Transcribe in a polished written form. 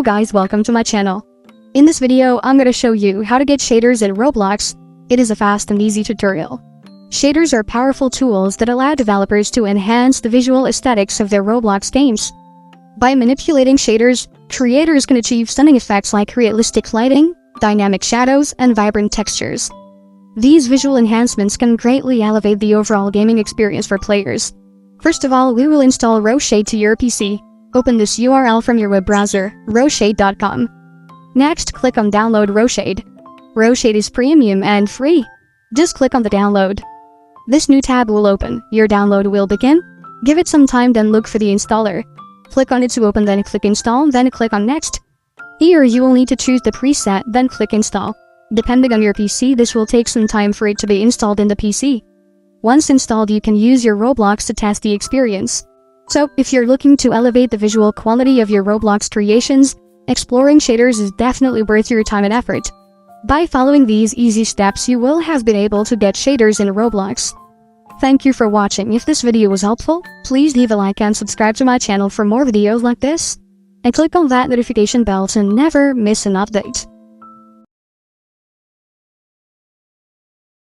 Hello guys, welcome to my channel. In this video, I'm gonna show you how to get shaders in Roblox. It is a fast and easy tutorial. Shaders are powerful tools that allow developers to enhance the visual aesthetics of their Roblox games. By manipulating shaders, creators can achieve stunning effects like realistic lighting, dynamic shadows, and vibrant textures. These visual enhancements can greatly elevate the overall gaming experience for players. First of all, we will install RowShade to your PC. Open this URL from your web browser, rowshade.com. Next, click on Download RowShade. RowShade is premium and free. Just click on the download. This new tab will open. Your download will begin. Give it some time, then look for the installer. Click on it to open, then click Install, then click on Next. Here you will need to choose the preset, then click Install. Depending on your PC, this will take some time for it to be installed in the PC. Once installed, you can use your Roblox to test the experience. So, if you're looking to elevate the visual quality of your Roblox creations, exploring shaders is definitely worth your time and effort. By following these easy steps, you will have been able to get shaders in Roblox. Thank you for watching. If this video was helpful, please leave a like and subscribe to my channel for more videos like this. And click on that notification bell to never miss an update.